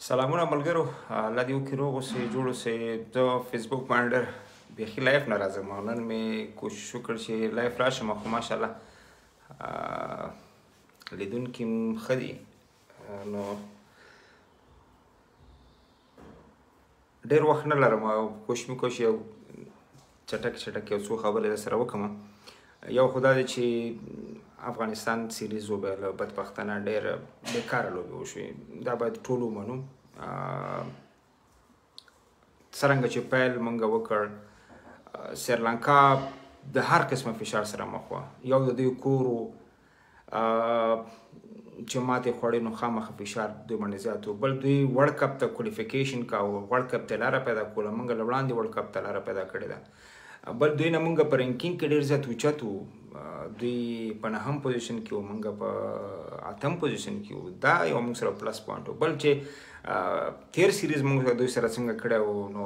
سلامونه ملګرو، الله دې وکړي روغ اوسئ جوړ اوسئ. زه فیسبوک باندې ډېر بیخي لایف نه راځم. نن مې کوشش وکړ چې لایف راشم، خو ماشاءالله لیدونکي م ښه دي. نو ډېر وخت نه لرم او کوشش مې کوم چې یو چټک یو څو خبرې درسره وکړم. یو خو دا دی چې افغانستان سیریز وبایله بدبختانه ډېره بېکاره لوبې وشوې. دا باید ټول ومنو. څرنګه چې پیل موږ وکړ، سریلانکا د هر قسمه فشار سره مخ وه. یو د دوی کور و چې ماتې خوړې، نو خامخا فشار دوی باندې زیات و. بل دوی ورلډ کپ ته کوالیفیکیشن کاوه، ورلډ کپ ته لاره پیدا کوله. موږ له وړاندې ورلډ کپ ته لاره پیدا کړې ده. بل دوی نه موږ په رینکینګ کې ډېر زیات اوچت وو. دوی په 9م پوزیشن کې وو، موږ په 8م پوزیشن کې وو. دا یو موږ سره پلس پوینټ و. بل چې تیر سیریز موږ دوی سره څنګه کړی و، نو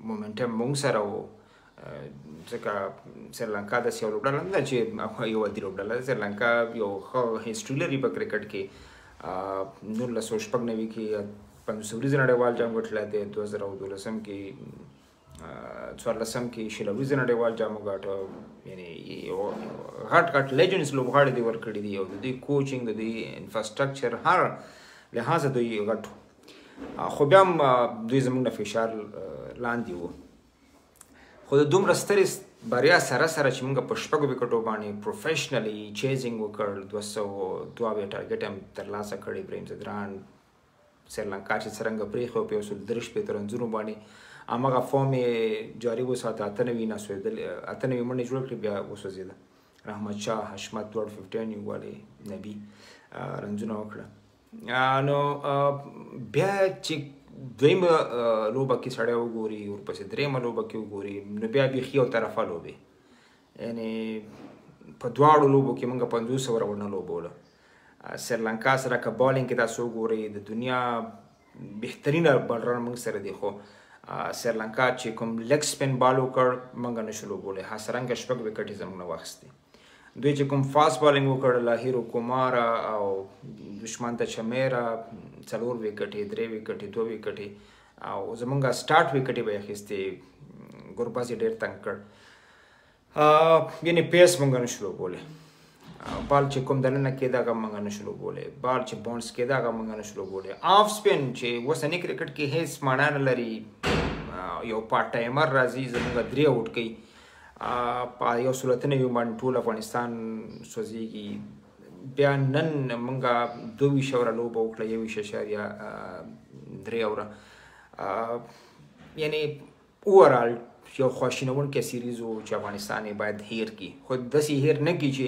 مومنټم موږ سره و، ځکه سریلانکا داسې یو لوبډله نه ده چې یو عادي لوبډله ده. سریلانکا یو ښه هسټري لري په کرکټ کې. 1996 کې 500 ورځې نړیوال جام ګټلی دی، 2012 کې 14 کې شلوریزه نړیوال جام وګاټه. یعنې غټ لیجنډز لوبغاړي دوی ورکړي دي، او د دوی کوچینګ، د دوی انفراسټرکچر، هر لحاظه دوی غټ و. خو بیا هم دوی زموږ نه فشار لاندې وو. خو د دومره سترې بریا سره چې موږ په 6 وکټو باندې پروفیشنلی چیزینګ وکړ، 202 ټارګټ هم ترلاسه کړی. ابراهیم ځدران سریلانکا چې څرنګه پرېښی په 130 رنزونو باندې هماغه فارم یې جاري وساته. 98 نه سوېدل، 98 منډې جوړ کړې، بیا وسوځېده. رحمت شاه، حشمت دواړه 51 یووالی، نبي رنزونه وکړه. نو بیا چې دویمه لوبه کې سړی وګوري، ورپسې درېیمه لوبه کې وګوري، نو بیا بیخي یو طرفه لوبې. یعنې په دواړو لوبو کې موږ 500 ورونه لوبوله. سریلانکا سره که بالینګ کې تاسو وګورئ، د دنیا بهترینه بالران موږ سره دی. خو سریلانکا چې کوم لیګ سپین بال وکړ، موږ نشو لوبولی. حسرنګه 6 وکټې زموږ نه واخیستې. دوی چې کوم فاست بالینګ وکړ، لاهیرو کومارا او دشمنته چمیرا 4 وکټې، 3 وکټې، 2 وکټې، او زموږ سټارټ وکټې به یې اخیستې. ګورباز یې ډېر تنګ کړ. یعنې پیس موږ نشو لوبولی. بال چې کوم دننه کېده هغه موږ نشو لوبولی. بال چې باونس کېده هغه موږ نشو لوبولی. آف سپین چې اوسني کرکټ کې هیڅ معنا نه لري، یو پارټ ټایمر راځي زموږ 3 آوټ کوي، په 193 باندې ټول افغانستان سوځېږي. بیا نن موږ 22 اوره لوبه وکړه، 21.3 اوره. یعنې اوورال یو خواشینونکی سیریز و چې افغانستان یې باید هیر کړي. خو داسې هیر نه کړي چې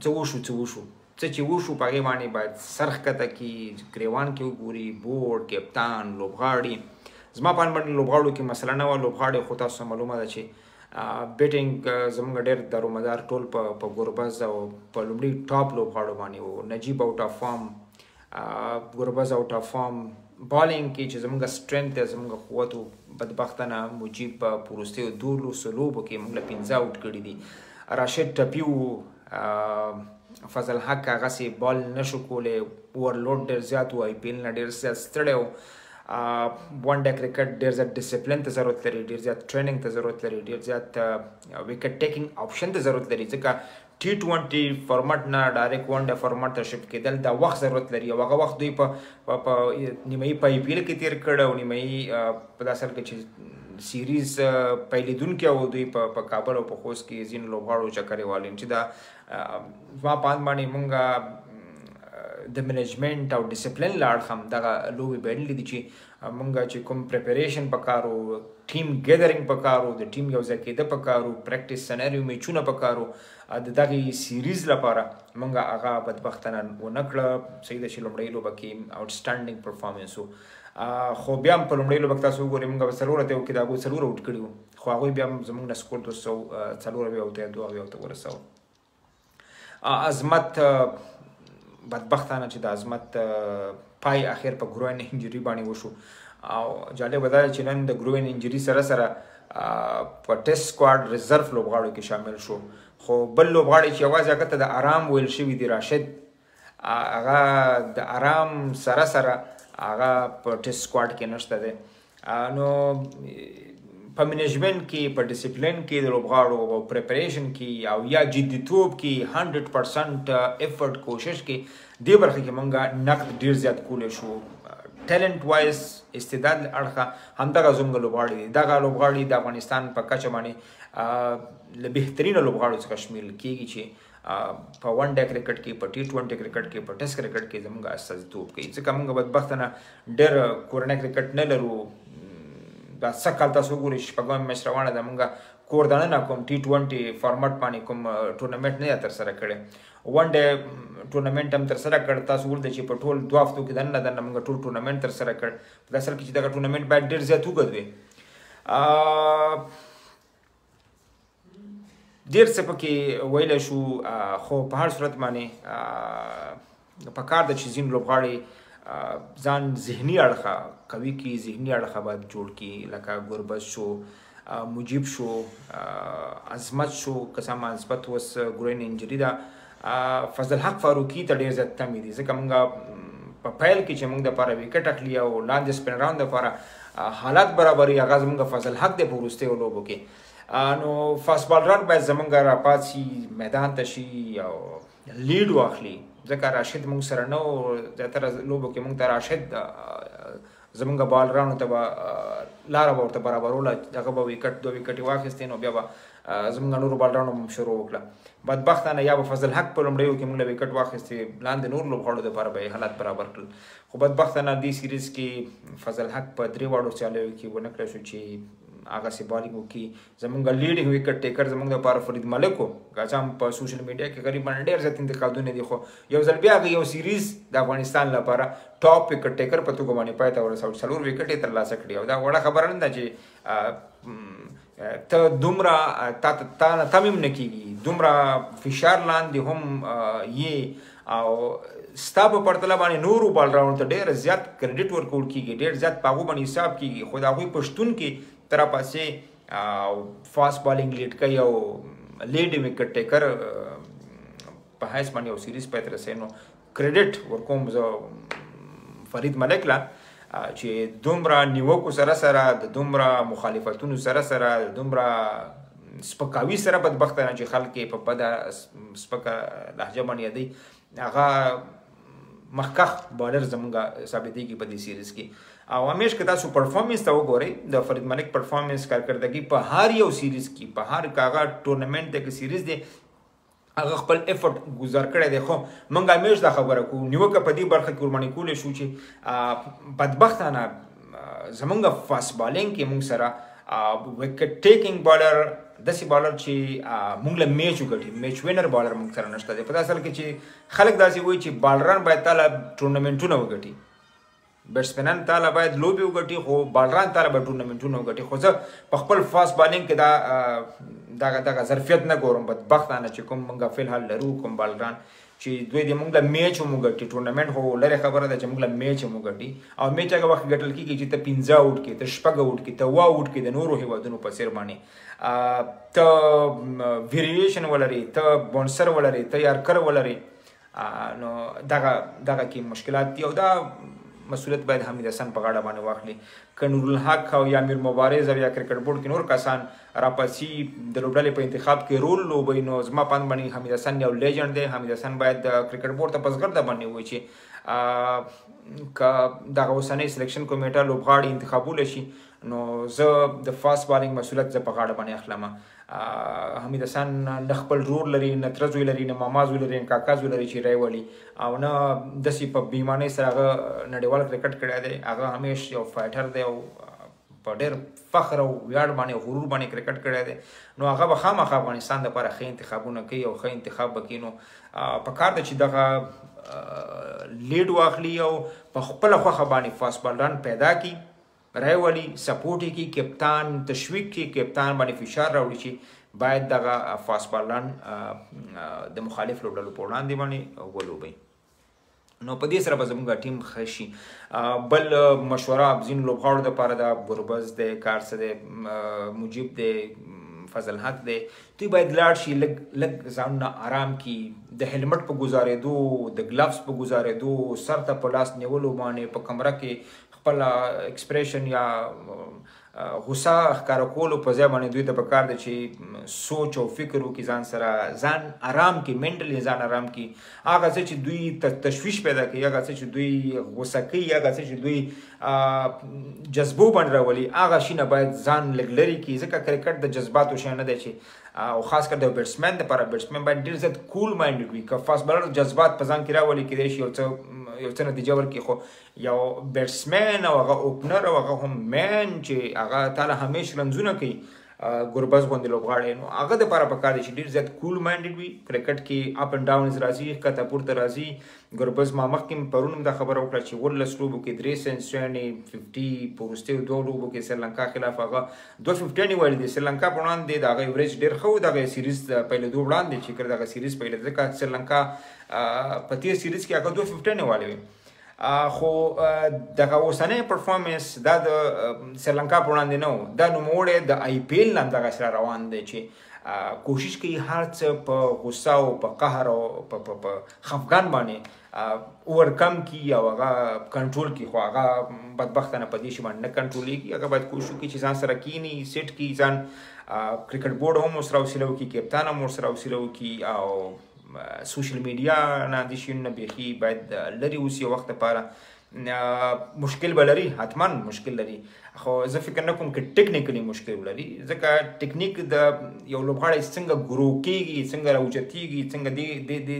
څه وشو څه چې وشو په هغې باندې باید سر ښکته کړي، ګریوان کې وګوري، بورډ، کپتان، لوبغاړي. زما په اند باندې لوبغاړو کې مسله نه وه. لوبغاړي خو تاسو معلومه ده چې بیټینګ زموږ ډېر دارومدار ټول په ګوربز او په لومړي ټاپ لوبغاړو باندې و. نجیب آوټ آف فارم، ګوربز آوټ آف فارم. بالینګ کې چې زموږ سټرینث دی، زموږ قوت و، بدبختانه مجیب په وروستیو 12 لوبو کې موږ له 15 آوټ کړي دي. راشد ټپي و. فضل حق هغسې بال نشو کولی، اوورلوډ ډېر زیات و، IPL نه ډېر زیات ستړی و. ون ډے کرکټ ډېر زیات ډسپلین ته ضرورت لري، ډېر زیات ټریننګ ته ضرورت لري، ډېر زیات وکټ ټیکنګ آپشن ته ضرورت لري. ځکه T20 فارمټ نه ډایرکټ ون ډے فارمټ ته شفټ کېدل دا وخت ضرورت لري. او هغه وخت دوی په نیمایي په IPL کې تېر کړ، او نیمایي په داسې حال کې چې سیریز پیلېدونکي او دوی په کابل او په خوست کې ځینو لوبغاړو چکرې والي چې دا زما په اند باندې موږ د منیجمنټ او ډسپلین له اړخه هم دغه لوبې بایللې دي چې موږ چې کوم پریپریشن پکار و، ټیم ګیدرینګ پکار و، د ټیم یو ځای کېده پکار و، پریکټس سناریو میچونه پکار و. د دغې سیریز لپاره موږ هغه بدبختانه ونه کړه. صحیح ده چې لومړۍ لوبه کې آوټسټانډینګ پرفارمنس و. خو بیا هم په لومړۍ لوبه کې تاسو وګورئ، موږ به 4 اتیا وکړي، د هغوی 4 آوټ کړي وو. خو هغوی بیا هم زموږ نه سکور 204 اتیا 2 ته ورساوه. عظمت بدبختانه چې د عظمت پای اخر په ګروین انجری باندې وشو. او جالب دا چې نن د ګروین انجری سره په ټیسټ سکواډ ریزرو لوبغاړو کې شامل شو. خو بل لوبغاړی چې یوازې هغه ته د آرام ویل شوي دي، راشد هغه د آرام سره سره هغه په ټیسټ سکواډ کې نشته دی. نو په منیجمنت کې په ډیسپلین کې د لوبغاړو او پریپریشن کې او یا جدیتوب کې 100% افورت کوشش کې دې برخه کې مونږه نقد ډیر زیات کولی شو. ټیلنټ وایز استعداد اړخه همدغه زموږ لوبغاړي دي. دغه لوبغاړي د افغانستان په کچه باندې له بهترینو لوبغاړو څخه شمیرل کېږي چې په ون ډے کرکټ کې په T20 کرکټ کې په ټیسټ کرکټ کې زموږ استازیتوب کوي. ځکه موږ بدبختانه ډېر کورنی کرکټ نه لرو. دا سکال تاسو ګورئ شپږم میچ روانه ده. موږ کور دننه کوم T20 فارمټ باندې کوم ټورنمنټ نه ترسره کړی. ون ډے ټورنمنټ هم ترسره کړ. تاسو ولید چې په ټول 2 هفتو کې دننه موږ ټول ټورنمنټ ترسره کړ. په اصل کې چې دغه ټورنمنټ باید ډېر زیات وګد وي. ډېر څه پکې ویلی شو خو په هر صورت باندې پکار ده چې ځینې لوبغاړي ځان ذهني اړخه قوي کړي، ذهني اړخه باید جوړ کړي. لکه ګربز شو، مجیب شو، عظمت شو. قسم عظمت اوس ګرین انجری ده. فضل حق فاروقي ته ډېر زیات تمې دي ځکه موږ په پیل کې چې موږ دپاره وکټ اخلي او لاندې سپینران دپاره حالات برابري هغه زموږ فضل حق دی په وروستیو لوبو کې. نو فاست بالران باید زموږ راپاڅي، میدان ته شي او لیډ واخلي. ځکه راشد موږ سره نه و. زیاتره لوبو کې موږ ته راشد زموږ بالرانو ته به لاره به ورته برابروله. هغه به وکټ 2 وکټې واخیستې نو بیا به زموږ نورو بالرانو هم شروع وکړه. بدبختانه یا به فضل حق په لومړیو کې موږ له وکټ واخیستې، لاندې نور لوبغاړو دپاره به یې حالات برابر کړل. خو بدبختانه دې سیریز کې فضل حق په 3 واړو سیالیو کې ونه کړی شو چې هغسې بالینګ وکړي. زموږ لیډینګ وکټ ټیکر زموږ دپاره فرید ملک و. که څه هم په سوشل میډیا کې غریبانه ډېر زیات انتقادونه دي، خو یو ځل بیا هغه یو سیریز د افغانستان لپاره ټاپ وکټ ټیکر په توګه باندې پای ته ورسول. 4 وکټ یې ترلاسه کړي او دا وړه خبره نه ده چې ته دومره تا نه تم هم نه کېږي، دومره فشار لاندې هم یې او ستا په پرتله باندې نورو بالرانو ته ډېر زیات کریډټ ورکول کېږي، ډېر زیات په هغو باندې حساب کېږي. خو د هغوی په شتون کې تر پاسې فاست بالینګ لیډ کوي او لیډ وکټ ټیکر په حیث باندې یو سیریز پای ته رسوي. نو کریډټ ورکوم زه فرید ملک له چې دومره نیوکو سره سره د دومره مخالفتونو سره سره د دومره سپکاوي سره بدبختانه چې خلک یې په بده سپکه لهجه باندې یادوي، هغه مخکخ بالر زموږ ثابتېږي په دې سیریز کې. او همیش که تاسو پرفارمنس ته وګورئ د فرید ملک پرفارمنس کارکردګي په هر یو سیریز کې، په هر هغه ټورنمنټ دی که سیریز دی، هغه خپل افورت گزار کړی دی. خو موږ همیش دا خبره کوو، نیوکه په دې برخه کې ورباندې کولی شو چې بدبختانه زموږ فاست بالینګ کې موږ سره وکټ ټیکنګ بالر داسې بالر چې موږ له میچ وګټي، میچ وینر بالر موږ سره نشته دی. په دې اصل کې چې خلک داسې وایي چې بالران باید تاله ټورنمنټونه وګټي، بیټسمنان تاله باید لوبې وګټي، خو بالران تاله باید ټورنمنټونه وګټي. خو زه په خپل فاست بالینګ کې دغه ظرفیت نه ګورم. بدبختانه چې کوم موږ فی الحال لرو کوم بالران چې دوی د موږ له میچ هم وګټي، ټورنمنټ خو لرې خبره ده چې موږ له میچ هم وګټي. او میچ هغه وخت ګټل کېږي چې ته 15 اوټ کې، ته 6 اوټ کې، ته 7 اوټ کې د نورو هیوادونو په څیر باندې ته ویریشن ولري، ته بونسر ولري، ته یارکر ولري. نو دغه کې مشکلات دي او دا مسؤلیت باید حمید حسن په غاړه باندې واخلي. که نورالحق او یا امیر مبارز او یا کرکټ بورډ کې نور کسان راپسي د لوبډلې په انتخاب کې رول لوبوي، نو زما پاند باندې حمید حسن یو لیجنډ دی. حمید حسن باید د کرکټ بورډ ته پسګرده باندې وایي چې که دغه اوسنۍ سلیکشن کمیټه لوبغاړي انتخابولی شي نو زه د فاست بالینګ مسؤلیت زه په غاړه باندې اخلم. حمید حسن نه خپل رور لري، نه تره زوی لري، نه ماما زوی لري، نه کاکا زوی لري چې رای ولي، او نه داسې په بېایمانۍ سره هغه نړیوال کرکټ کړی دی. هغه همیش یو فایټر دی او په ډېر فخر او ویاړ باندې غرور باندې کرکټ کړی دی. نو هغه به خامخا افغانستان دپاره ښه انتخابونه کوي او ښه انتخاب به کوي. نو پکار ده چې دغه لیډ واخلي او په خپله خوښه باندې فاست بالران پیدا کړي، رای ولي، سپورټ یې کړي، کپتان تشویق کړي، کپتان باندې فشار راوړي چې باید دغه فاست بالران د مخالف لوبډلو په وړاندې باندې ولوبوي. نو په دې سره به زموږ ټیم ښه شي. بل مشوره ځینو لوبغاړو دپاره ده، ګربز دی، کارڅه دی، مجیب دی، فضل حق دی دوی باید لاړ شي لږ ځانونه آرام کړي د هیلمټ په ګزارېدو د ګلفز په ګزارېدو سر ته په لاس نیولو باندې په کمره کې خپل ایکسپریشن یا غوسه ښکاره کولو په ځای باندې دوی ته پکار دی چې سوچ او فکر وکړي ځان سره ځان آرام کړي منټلی ځان آرام کړي هغه څه چې دوی تشویش پیدا کوي هغه څه چې دوی غوسه کوي هغه څه چې دوی جذبو باندې راولي هغه شي نه باید ځان لږ لرې کړي ځکه کرکټ د جذباتو شی نه دی چې او خاص کر د بیټسمین دپاره بیټسمین باید ډېر زیات کول مایندډ وي که فاست بالر جذبات په ځان کې راولي کیدای شي یو څه نتیجه ورکړي خو یو بیټسمین او هغه اوپنر او هغه هم مین چې هغه تعالی همیش رنزونه کوي ګربز غوندې لوبغاړی نو هغه دپاره پکار دی چې ډېر زیات کول مایندډ وي کرکټ کې اپ اینډ ډاونز راځي ښکته پورته راځي ګربز ما مخکې پرون هم دا خبره وکړه چې 18 لوبو کې 3 سنچریانې 50 په وروستیو 2 لوبو کې سریلانکا خلاف هغه 250 ویلي دي سریلانکا په وړاندې د هغه ایوریج ډېر ښه و دغه سیریز پهلې دوه وړاندې چې کړه دغه سیریز پهلې ځکه سریلانکا په تیر سیریز کې هغه 250 والی وي خو دغه اوسنی پرفارمنس دا د سریلانکا په وړاندې نه و دا نوموړی د آی پی ایل نه همدغه سره روان دی چې کوشش کوي هر څه په غوسه او په قهر او په خفګان باندې اورکم کړي او هغه کنټرول کړي خو هغه بدبختانه په دې شي باندې نه کنټرولیږي هغه باید کوشش وکړي چې ځان سره کینی سیټ کړي ځان کرکټ بورډ هم ورسره حوصله وکړي کپتان هم ورسره حوصله وکړي او سوشل میډیا نه دې شیونه بیخي باید لرې اوسي وخت لپاره مشکل به لري حتما مشکل لري خو زه فکر نه کوم چې ټیکنیکلی مشکل لري ځکه ټیکنیک د یو لوبغاړی څنګه ګرو کېږي څنګه راوچتېږي څنګه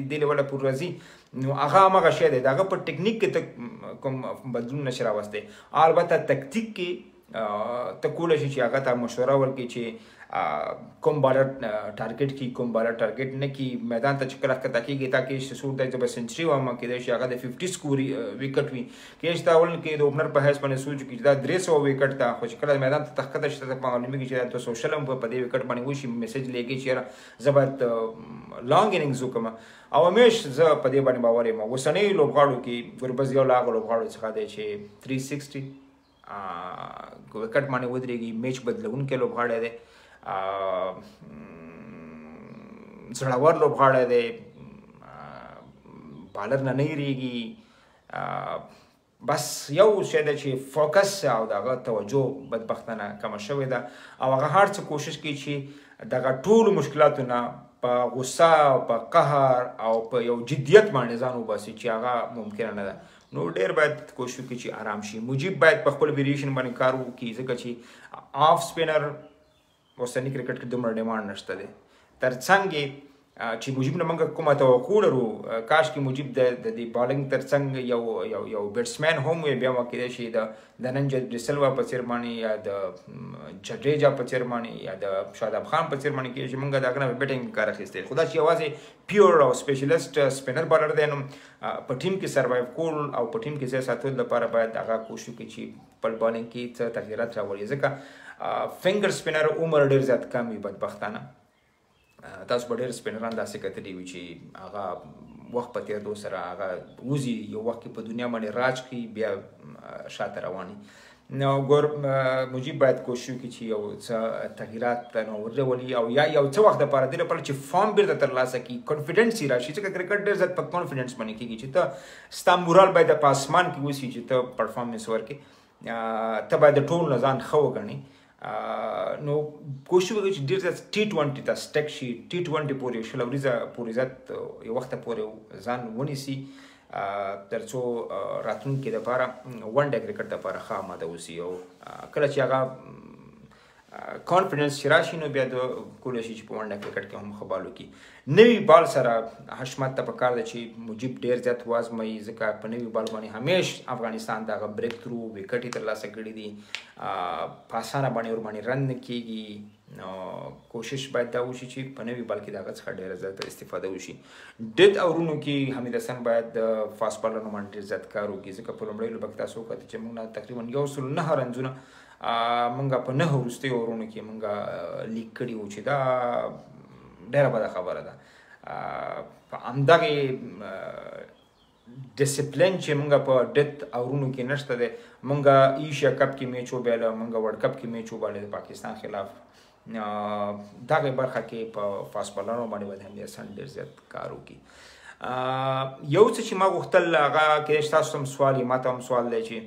دې لیوله پورې راځي نو هغه هماغه شی دی د هغه په ټیکنیک کې کوم بدلون نشي راوستی البته تکتیک کې ته کولی شي چې هغه ته مشوره ورکړي چې کوم بالر ټارګټ کی کوم بالر ټارګټ نه کی میدان ته چې کله ښکته کېږي تاکي سور دی چې به سنچري واما کېدای شي هغه د 50 سکور وکټ وي کېدای شي تا اول کې د اوپنر په حیث باندې سوچ کړي دا 300 وکټ ته خو چې کله میدان ته ښکته شي ته معلومېږي چې د سوشل هم په دې وکټ باندې وشي میسج لګي چې زه باید لانګ اننګز وکړم او همیش زه په دې باندې باور یم اوسنی لوبغاړو کې ګربز یو له هغو لوبغاړو څخه دی چې 360 وکټ باندې ودرېږي میچ بدلونکی لوبغاړی دی زړور لوبغاړی دی بالر نه هېرېږي بس یو شی دی چې فوکس او د هغه توجه بدبختانه کمه شوې ده او هغه هر څه کوشش کوي چې دغه ټولو مشکلاتو نه په غوسه په قهر او په یو جدیت باندې ځان وباسي چې هغه ممکنه نه ده نو ډېر باید کوشش وکړي چې آرام شي مجیب باید په خپل ویریشن باندې کار وکړي ځکه چې آف سپینر اوسنی کرکټ کې دومره ډیمانډ نشته دی تر څنګ چې مجیب نه موږ کومه توقع لرو کاش کې مجیب د دې بالنګ تر څنګ یو بیټسمین هم وي بیا کېدای شي د نن ډسلوا په څېر باندې یا د جډیجا په څېر باندې یا د شاداب خان په څېر باندې کېدای شي موږ د هغه نه بیټینګ کار اخیستی خو دا چې یوازې پیور او سپیشلیسټ سپینر بالر دی نو په ټیم کې سروایو کول او په ټیم کې ځای ساتلو لپاره باید هغه کوشش وکړي چې خپل بالنګ کې څه تغییرات راولي ځکه فنګر سپینر عمر ډېر زیات کم وي بدبختانه تاسو به ډېر سپینران داسې کتلي وي چې هغه وخت په تېرېدو سره هغه وځي یو وخت کې په دنیا باندې راج کوي بیا شاته رواني نو مجیب باید کوشش وکړي چې یو څه تغییرات راولي او یا یو څه وخت دپاره دې لپاره چې فارم بیرته ترلاسه کړي کانفیډنس یې راشي ځکه کرکټ ډېر زیات په کانفیډنس باندې کېږي چې ته ستا مورال باید په اسمان کې اوسي چې ته پرفارمنس ورکړې ته باید د ټولو نه ځان ښه وګڼې نو کوشش وکړي چې ډېر زیات T20 ته سټک شي T20 پورې شل ورځه پورې زیات یو وخته پورې ځان ونیسي تر څو راتلونکي دپاره ون ډے کرکټ دپاره ښه آماده اوسي او کله چې هغه کانفیډنس چې راشي نو بیا د کولی شي چې په ون ډے کرکټ کې هم ښه بال وکړي نوي بال سره حشمت ته پکار ده چې مجیب ډېر زیات وازموي ځکه په نوي بال باندې همیش افغانستان د هغه بریک تھرو وکټ یې ترلاسه کړي دي په اسانه باندې ورباندې رن نه کېږي نو کوشش باید دا وشي چې په نوي بال کې د هغه څخه ډېره زیاته استفاده وشي ډیت اورونو کې حمید حسن باید د فاست بالرونو باندې ډېر زیات کار وکړي ځکه په لومړۍ لوبه کې تاسو وکتل چې موږ نه تقریبا 109 رنزونه موږ په 9 وروستیو اورونو کې موږ لیک کړي وو چې دا ډېره بده خبره ده په همدغې ډسپلین چې موږ په ډیت اورونو کې نشته دی موږ ایشیا کپ کې میچ وبایله موږ ورلډ کپ کې میچ وبایله د پاکستان خلاف دغه برخه کې په فاست بالرانو باندې باید هم احسان ډېر زیات کار وکړي. یو څه چې ما غوښتل هغه کېدای شي تاسو هم سوال ما ته هم سوال دی چې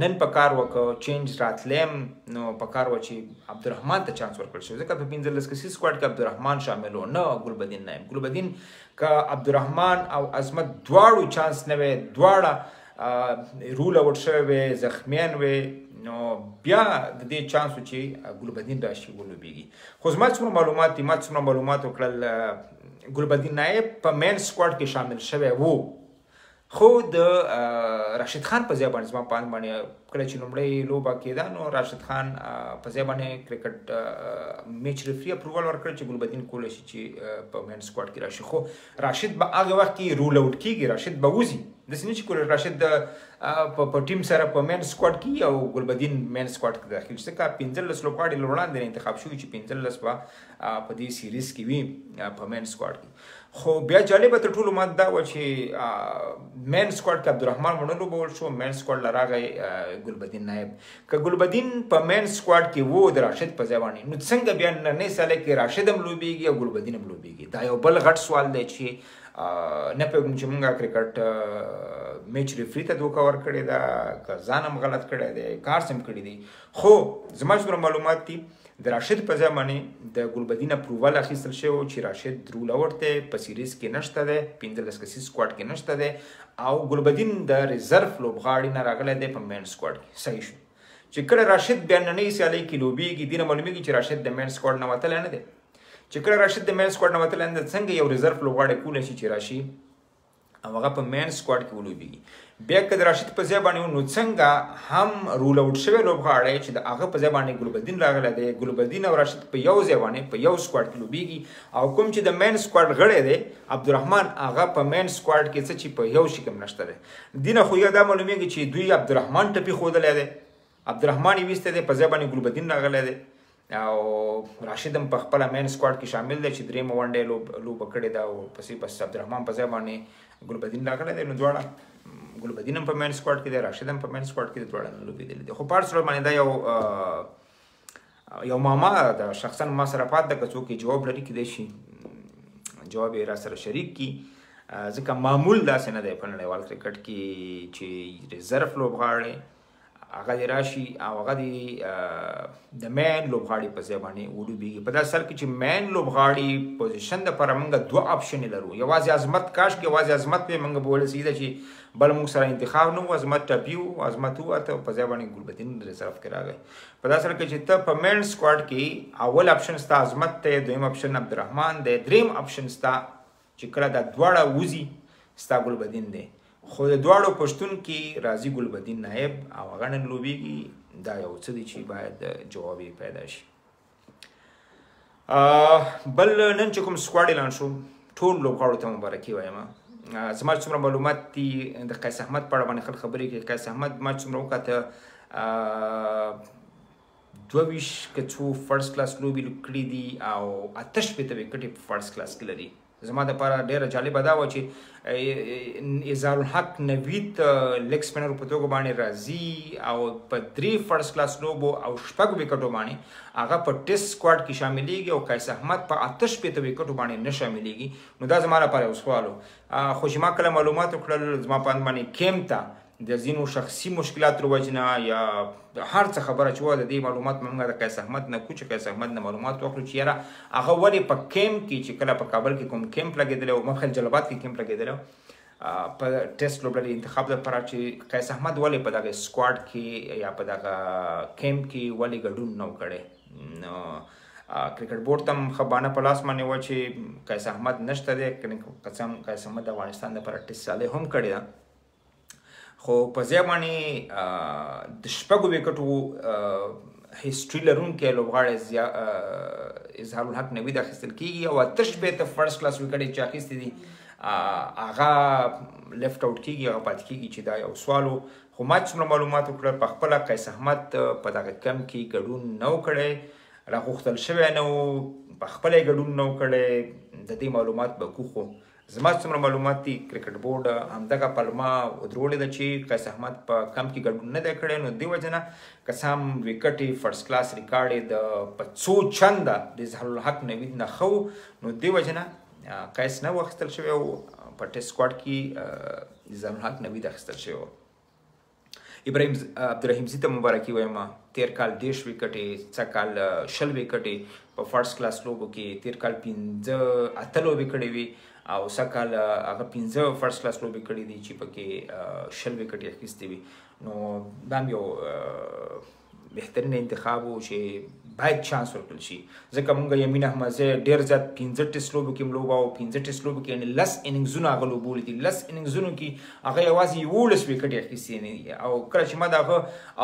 نن په کار وکړو چینج راتلم نو په کار و چې عبدالرحمن ته چانس ورکړل شو ځکه په 15 کسیز سکواډ کې عبدالرحمن شامل و نه ګلبدین نایم. ګلبدین که عبدالرحمن او عظمت دواړو چانس نه وی دواړه رول اوټ شوی وی زخمیان وی نو بیا د دې چانس و چې ګلبدین راشي ولوبېږي. خو زما څومره معلومات دي ما څومره معلومات وکړل ګلبدین نایب په مین سکواډ کې شامل شوی وو خو د راشد خان په ځای باندې زما په اند باندې کله چې لومړی لوبه کېده نو راشد خان په ځای باندې کرکټ میچ ریفري اپروول ورکړ چې ګلبدین کولی شي چې په مین سکواډ کې راشي. خو راشد به هغه وخت کې رول اوټ کېږي راشد به وځي داسې نه چې کولی راشد په ټیم سره په مین سکواډ کې او ګلبدین مین سکواډ کې داخل شي ځکه 15 لوبغاړي له وړاندې انتخاب شوي چې 15 به په دې سیریز کې وي په مین سکواډ کې. خو بیا جالبه تر ټولو ماته دا وه چې مین سکواډ کې عبدالرحمن ونه لوبول شو مین سکواډ له راغی ګلبدین نایب. که ګلبدین په مین سکواډ کې وو د راشد په ځای باندې نو څنګه بیا نننۍ ساله کې راشد هم لوبېږي او ګلبدین هم لوبېږي. دا یو بل غټ سوال دی چې نه پوهېږم چې موږ کرکټ میچ ریفري ته دوکه ورکړې ده که ځان هم غلط کړی دی کار هم کړي دي. خو زما څومره معلومات دي د راشد په ځای باندې د ګلبدین اپروول اخیستل شوی و چې راشد رول اوټ دی په سیریز کې نشته دی 15 کسیز سکواډ کې نشته دی او ګلبدین د ریزرف لوبغاړي نه راغلی دی په مین سکواډ کې. صحیح شو چې کله راشد بیا نننۍ سیالۍ کې لوبېږي دې نه معلومېږي چې راشد د مین سکواډ نه وتلی نه دی. چې کله راشد د مین سکواډ نه وتلی نه دی څنګه یو ریزرف لوبغاړی کولی شي چې راشي او هغه په مین سکواډ کې ولوبېږي. بیا که د راشد په ځای باندې نو څنګه هم رول اوټ شوی لوبغاړی چې د هغه په ځای باندې ګلبدین راغلی دی ګلبدین او راشد په یو ځای باندې په یو سکواډ کې لوبېږي او کوم چې د مین سکواډ غړی دی عبدالرحمن هغه په مین سکواډ کې څه چې په یو شي کې هم نشته دی. دې نه خو یا دا معلومېږي چې دوی عبدالرحمن ټپي ښودلی دی عبدالرحمن یې ویستی دی په ځای باندې ګلبدین راغلی دی او راشد هم په خپله مین سکواډ کې شامل دی چې درېیمه ون ډے لوبه کړې ده او پسې بس عبدالرحمن په ځای باندې ګلبدین راغلی دی نو دواړه ګلبدین هم په مین سکواډ کې دی راشد هم په مین سکواډ کې دی دواړه نه لوبېدلي دي. خو په هر صورت باندې دا یو معما ده شخصا ما سره پات ده که څوک یې جواب لري کیدای شي جواب یې را سره شریک کړي ځکه معمول داسې نه دی په نړیوال کرکټ کې چې ریزرف لوبغاړی هغه دې راشي او هغه دې د مین لوبغاړي په ځای باندې ولوبېږي. په داسې حال کې چې مین لوبغاړي پوزیشن دپاره موږ دوه آپشنې لرو یوازې عظمت کاشکې یوازې عظمت وی موږ به ویلی سیده چې بل موږ سره انتخاب نه و عظمت ټپي و عظمت ووته په ځای باندې ګلبدین ریزرف کې راغی. په داسې حال کې چې ته په مین سکواډ کې اول آپشن ستا عظمت دی دویم آپشن عبدالرحمن دی دریم آپشن ستا چې کله دا دواړه وځي ستا ګلبدین دی. خو د دواړو پښتون کې راځي ګلبدین نایب او هغه نن لوبېږي دا یو څه دی چې باید جواب یې پیدا شي. بل نن چې کوم سکواډ اعلان شو ټول لوبغاړو ته مبارکي وایم. زما څومره معلومات دي د قیس احمد په اړه باندې خلک خبرې کوي. قیس احمد ما څومره وکاته 22 که څو فرست کلاس لوبې کړي دي او 88 وکټې په فرست کلاس کې لري. زما دپاره ډېره جالبه دا وه چې اظهار الحق نوید لیګ سپینر په توګه باندې راځي او په 3 فرست کلاس لوبو او 6 وکټو باندې هغه په ټیسټ سکواډ کې شاملېږي او قیس احمد په 88 وکټو باندې نه شاملېږي. نو دا زما لپاره یو سوال و. خو چې ما کله معلومات وکړل زما په اند باندې کیم ته د ځینو شخصي مشکلاتو وجې نه یا هر څه خبره چې وه د دې معلومات موږ د قیس احمد نه کوو چې قیس احمد نه معلومات واخلو چې یاره هغه ولې په کیمپ کې چې کله په کابل کې کوم کیمپ لګېدلی و مخکې جلبات کې کیمپ لګېدلی و په ټیسټ لوبډلې انتخاب لپاره چې قیس احمد ولې په دغه سکواډ کې یا په دغه کیمپ کې ولې ګډون نه و کړی. نو کرکټ بورډ ته هم ښه بانه په لاس باندې وه چې قیس احمد نشته دی قسم قیس احمد د افغانستان لپاره ټیسټ سیالۍ هم کړې ده خو په ځای باندې د 6 وکټو هیسټري لرونکی لوبغاړی اظهار الحق نوید اخیستل کېږي او 88 فرست کلاس وکټې چې اخیستې دي هغه لیفټ آوټ کېږي هغه پاتې کېږي چې دا یو سوال و. خو ما څومره معلومات وکړل په خپله قیس احمد په دغه کم کې ګډون نه و کړی راغوښتل شوی نه و په خپله یې ګډون نه و کړی د دې معلومات به کو خو زما څومره معلومات دي کرکټ بورډ همدغه پلمه ودرولې ده چې قیس احمد په کم کې ګډون نه دی کړی، نو دې وجه نه که څه هم وکټ یې فرست کلاس ریکارډ یې د په څو چنده د اظهار الحق نوید نه ښه و، نو دې وجه نه قیس نه و اخیستل شوی او په ټیسټ سکواډ کې اظهار الحق نوید اخیستل شوی و. ابراهیم عبدالرحیم زی ته مبارکي وایم، تیر کال 10 وکټې، څه کال 20 وکټې په فرست کلاس لوبو کې، تیر کال 15 لوبې کړې وي او څه کال هغه 15 فرست کلاس لوبې کړې دي چې پکې 20 وکټې اخیستې وي. نو دا هم یو بهترین انتخاب و چې باید چانس ورکړل شي، ځکه موږ یمین احمدزی ډېر زیات 15 ټیسټ لوبو کې لوباوه، 15 ټیسټ لوبو کې یعنې 10 اننګزونه هغه لوبولي دي، 10 اننګزونو کې هغه یوازې 11 وکټې اخیستې نه دي، او کله چې ما د هغه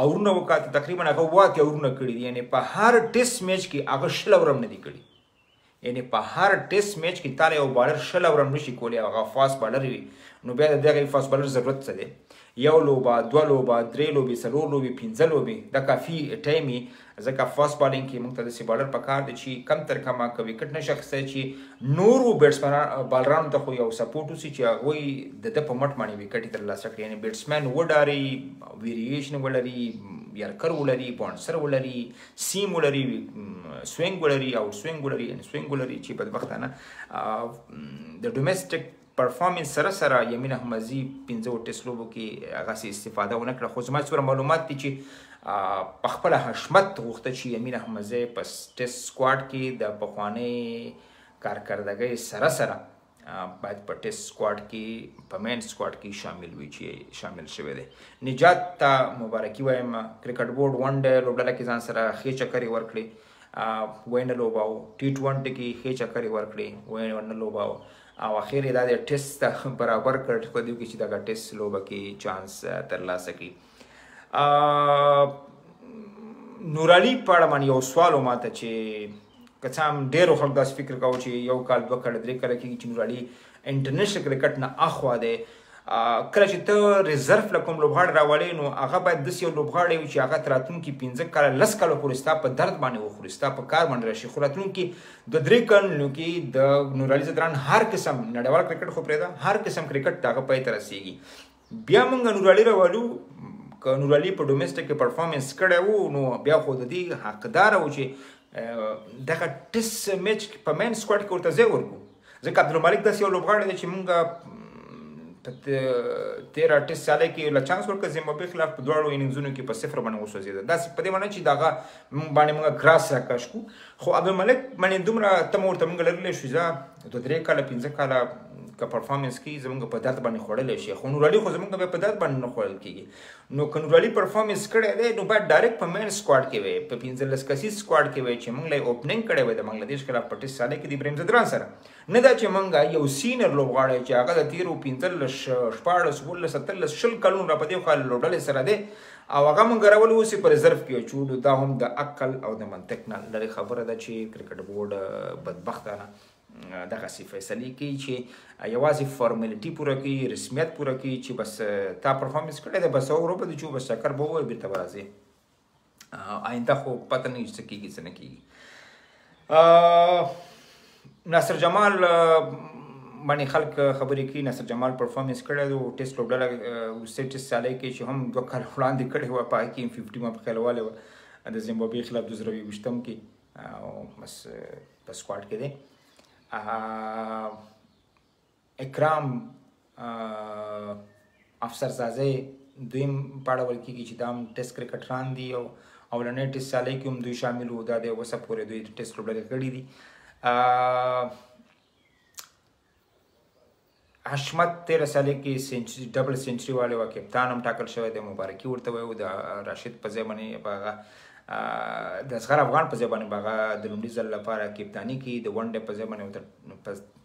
اورونه وکاته تقریبا هغه 8 اورونه کړي دي، یعنې په هر ټیسټ میچ کې هغه 20 اورم نه دي کړي، یعنې په هر ټیسټ میچ کې تاله یو بالر 20 اورم نشي کولی، هغه فاست بالر وي، نو بیا د دغه فاست بالر ضرورت څه دی؟ یو لوبه، دوه لوبه، درې لوبې، څلور لوبې، 15 لوبې، دا کافي ټایم وي، ځکه فاست بالینګ کې موږ ته داسې بالر پکار دی چې کم تر کمه که وکټ نشي اخیستی چې نورو بیټسمنانو بالرانو ته خو یو سپورټ وسي چې هغوی د ده په مټ باندې وکټ یې ترلاسه کړي، یعنې بیټسمین وډاري، ویریشن ولري، یارکر ولري، باونسر ولري، سیم ولري، سوینګ ولري، آوټ سوینګ ولري، یعنې سوینګ ولري چې بدبختانه د ډومestic پرفارمنس سره سره یمین احمدزی 15 ټیسټ لوبو کې هغسې استفاده ونه کړه. خو زما څومره معلومات دي چې په خپله حشمت غوښته چې یمین احمدزی په ټیسټ سکواډ کې د پخوانۍ کارکردګۍ سره سره باید په ټیسټ سکواډ کې په مین سکواډ کې شامل وي چې شامل شوی دی. نجات ته مبارکي وایم، کرکټ بورډ ون ډے لوبډله کې ځان سره ښې چکرې ورکړې، وینه لوباو، T20 کې ښې چکرې ورکړې، وینه لوباو، او اخر یې دا د ټیسټ ته برابر کړ په دې کې چې دغه ټیسټ لوبه کې چانس ترلاسه کړي. نورعلي په اړه باندې یو سوال و ماته چې که څه هم ډېرو خلکو داسې فکر کوو چې یو کال 2 کاله 3 کاله کېږي چې نورعلي انټرنیشنل کرکټ نه اخوا دی، کله چې ته ریزرف له کوم لوبغاړی راولې نو هغه باید داسې یو لوبغاړی وي چې هغه تر راتلونکي 15 کاله 10 کاله پورې ستا په درد باندې وخوري، ستا په کار باندې راشي. خو راتلونکي 2-3 کلونو کې د نورعلي ځدران هر قسم نړیوال کرکټ خو پرېږده، هر قسم کرکټ د هغه پای ته رسېږي. بیا موږ نورعلي راولو، که نورعلي په ډومestic کې پرفارمنس کړی وو نو بیا خو د دې حقداره و چې دغه ټیسټ میچ په مین سکواډ کې ورته ځای ورکړو، ځکه عبدالملک داسې یو لوبغاړی دی چې موږ په 13 ټیسټ سیالۍ کې له چانس ورکړه، زیمبابوې خلاف په دواړو اننګزونو کې په 0 باندې وسوځېده، داسې په دې معنی چې د هغه باندې موږ کراس راکش کړو. خو عبدالملک باندې دومره تمه ورته موږ لرلی شو چې 2-3 کاله 15 کاله که پرفارمنس کوي زموږ په درد باندې خوړلی شي، خو نورعلي خو زموږ بیا په درد باندې نه خوړل کېږي. نو که نورعلي پرفارمنس کړی دی نو باید ډایرکټ په مین سکواډ کې وي، په 15 کسیز سکواډ کې وي چې موږ له اوپننګ کړی وي د بنګلادیش خلاف په ټیسټ سیالۍ کې د ابراهیم ځدران سره، نه دا چې موږ یو سینر لوبغاړی چې هغه د تیرو 15 14 16 17 20 کلونو را په دې خوا لوبډلې سره دی او هغه موږ راولو اوس په ریزرف کې اچولو، دا هم د عقل او د منطق نه لرې خبره ده چې کرکټ بورډ بدبختانه دغسې فیصلې کوي چې یوازې فارملیټي پوره کوي، رسمیت پوره کوي چې بس تا پرفارمنس کړی دی بس ورو به د چو بس چکر به ووایي بېرته به راځې، آینده خو پته نه وي څه کېږي څه نه کېږي. ناصر جمال باندې خلک خبرې کوي، ناصر جمال پرفارمنس کړی دی ټیسټ لوبډله وروستۍ ټیسټ سیالۍ کې چې هم 2 کاله وړاندې کړې وه، په هغې کې 50 ما پکې لوالی وه د زیمبابوې خلاف 2020 کې او بس په سکواډ کې دی. اکرام افسرزاده دویم پاړه ول کېږي چې دا هم ټیسټ کرکټران دي او اولنۍ ټیسټ سیالۍ کې هم دوی شامل وو، دا د اوسه پورې دوی ټیسټ لوبډلې کړي دي. حشمت 13 سیالۍ کې ډبل سینچري والی وه، کپتان هم ټاکل شوی دی، مبارکي ورته وایو. د راشد په ځای باندې په هغه د اصغر افغان په ځای باندې به هغه د لومړي ځل لپاره کپتاني کوي، د ون ډے په ځای باندې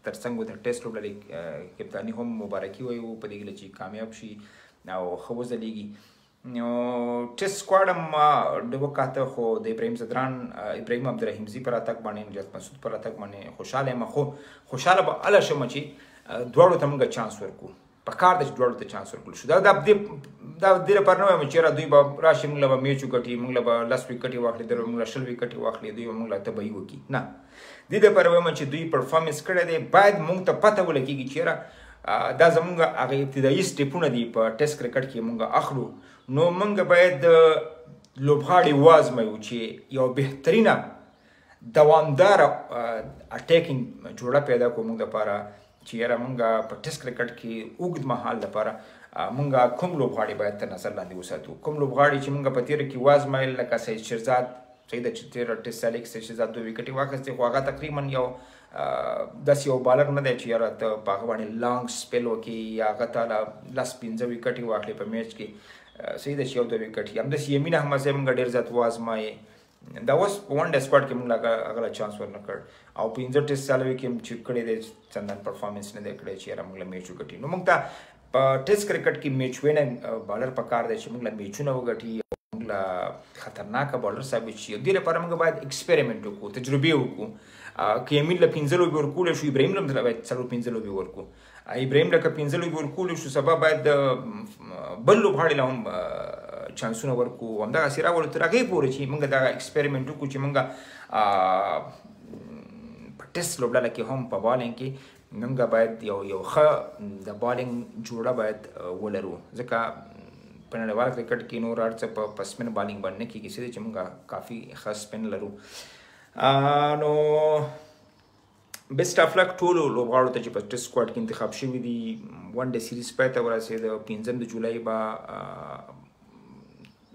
تر څنګ ورته ټیسټ لوبډلې کپتاني هم مبارکي وایو په دې کې چې کامیاب شي او ښه وځلیږي. نو ټیسټ سکواډ هم وکاته، خو د ابراهیم ځدران ابراهیم عبدالرحیم زی په راتګ باندې، نجات مسعود په راتګ باندې خوشحاله یم. خو خوشحاله به هله شم چې دواړو ته موږ چانس ورکړو، په کار د دواړو ته چانس ورکول شو. دا د دې لپاره نه وایم چې یاره دوی به راشي موږ له به میچ وګټي، موږ له به 10 وکټې واخلي، در موږ له 20 وکټې واخلي، دوی به موږ له تباهي وکړي. نه، دې دپاره وایم چې دوی پرفارمنس کړی دی. باید موږ ته پته ولګېږي چې یاره دا زمونږ هغه ابتدایي سټیپونه دي په ټیسټ کرکټ کې موږ اخلو، نو موږ باید لوبغاړي وازموو چې یو بهترینه دوامداره اټیکینګ جوړه پیدا کړو موږ دپاره چې یاره موږ په ټیسټ کرکټ کې اوږد مهال دپاره موږ کوم لوبغاړي باید تر نظر لاندې وساتو. کوم لوبغاړي چې موږ په تېره کې وازمایل لکه سید شهزاد، سید چې تېره ټیسټ سیالۍ کې سید شهزاد 2 وکټې واخیستې، خو هغه تقریبا یو داسې یو بالر نه دی چې یاره ته په هغه باندې لانګ سپیل وکړي یا هغه ته 10-15 وکټې واخلي په میچ کې. صحیح ده چې 1-2 وکټې. همداسې یمین احمد صاحب موږ ډېر زیات وازمایې. دا اوس په ون ډے سکواډ کې موږ هغه له چانس ورنه کړ، او په 15 ټیسټ سیالۍ کې چې کړی دی چندان پرفارمنس نه دی کړی چې یاره موږ له میچ وګټي. نو موږ ته په ټیسټ کرکټ کې میچ ویننګ بالر پکار دی چې موږ له میچونه وګټي، موږ له خطرناکه بالر ثابت شي. دې لپاره موږ باید ایکسپریمنټ وکړو، تجربې وکړو. که یمین له 15 لوبې ورکولی شو، ابراهیم له باید 4-15 لوبې ورکړو. ابراهیم له که 15 لوبې ورکولی شو، سبا باید بل لوبغاړي له هم چانسونه ورکړو. همدغسې راولو تر هغې پورې چې موږ دغه ایکسپریمنټ وکړو چې موږ په ټیسټ لوبډله کې هم په بالینګ کې موږ باید یو ښه د بالینګ جوړه باید ولرو، ځکه په نړیوال کرکټ کې نور هر څه په سپین بالینګ باندې نه کېږي، څه دی چې موږ کافي ښه سپین لرو. نو بیسټ اف لک ټولو لوبغاړو ته چې په ټیسټ سکواډ کې انتخاب شوي دي. ون ډے سیریز پای ته ورسېده. 5 جولای به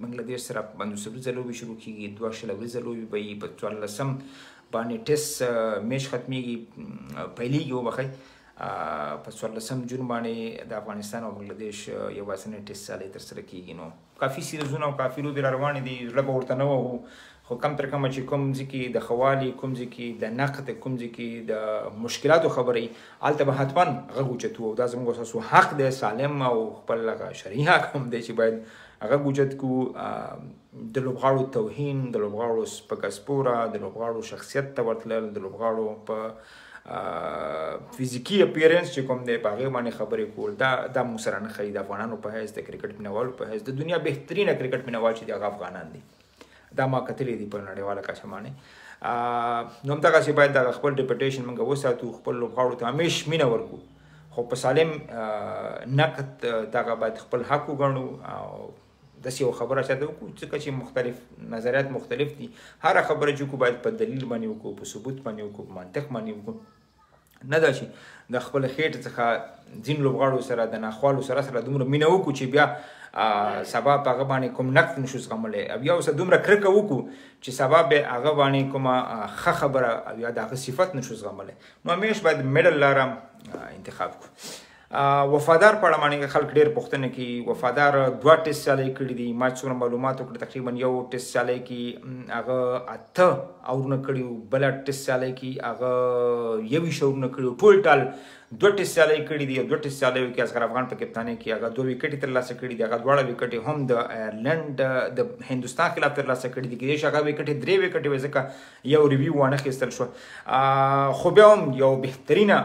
بنګلادیش سره 15 ورځې لوبې شروع کېږي، 2 ورځې لوبې به وي. په 14 باندې ټیسټ میچ ختمېږي، پیلېږي وبخئ. په 14 جون باندې د افغانستان او بنګلادیش یوازینۍ ټیسټ سیالۍ ترسره کېږي. نو کافي سیریزونه او کافي لوبې را روانې دي. زړه به ورته نه وهو، خو کم تر کمه چې کوم ځای کې د ښه والي، کوم ځای کې د نقد، کوم ځای کې د مشکلاتو خبرې، هلته به حتما غږ اوچتو. او دا زموږ ستاسو حق دی، سالم او خپل شرعي حق هم دی چې باید غږ اوچت کړو. د لوبغاړو توهین، د لوبغاړو سپکه سپوره، د لوبغاړو شخصیت ته ورتلل، د لوبغاړو په فزیکي اپیرنس چې کوم دی په هغې باندې خبرې کول، دا موږ سره نه ښایي. د افغانانو په حیث، د کرکټ مینوالو په حیث، د دنیا بهترینه کرکټ مینوال چې دی هغه افغانان دي. دا ما کتلی دي په نړیواله کچه باندې. نو همدغسې باید دغه خپل ریپوټیشن موږ وساتو، خپل لوبغاړو ته همیش مینه ورکړو، خو په سالم نقد دغه باید خپل حق وګڼو. او داسې یو خبره چاته وکړو ځکه چې مختلف نظریات مختلف دي. هره خبره چې وکړو باید په دلیل باندې وکړو، په ثبوت باندې وکړو، په منطق باندې وکړو. نه دا چې د خپل خېټې څخه ځینو لوبغاړو سره د ناخوالو سره دومره مینه وکړو چې بیا سبا په هغه باندې کوم نقد نشو زغملی، او یا اوسه دومره کرکه وکړو چې سبا به هغه باندې کومه ښه خبره او یا د هغه صفت نشو زغملی. نو همیش باید میډل لاره انتخاب کړو. وفادار په اړه باندې خلک ډېر پوښتنه کوي. وفادار 2 ټیسټ سیالۍ کړي دي. ما څومره معلومات وکړه تقریبا یو ټیسټ سیالۍ کې هغه 8 اورونه کړي وو، بله ټیسټ سیالۍ کې هغه 21 اورونه کړي وو. ټول ټال 2 ټیسټ سیالۍ کړي دي. 2 ټیسټ سیالیو کې اصغر افغان په کپتانۍ کې هغه 2 وکټې ترلاسه کړي دي. هغه 2 وکټې هم د آیرلینډ د هندوستان خلاف ترلاسه کړي دي. کېدای شي هغه وکټې 3 وکټې وي ځکه یو ریویو وانه خیستل شو. خو بیا هم یو بهترینه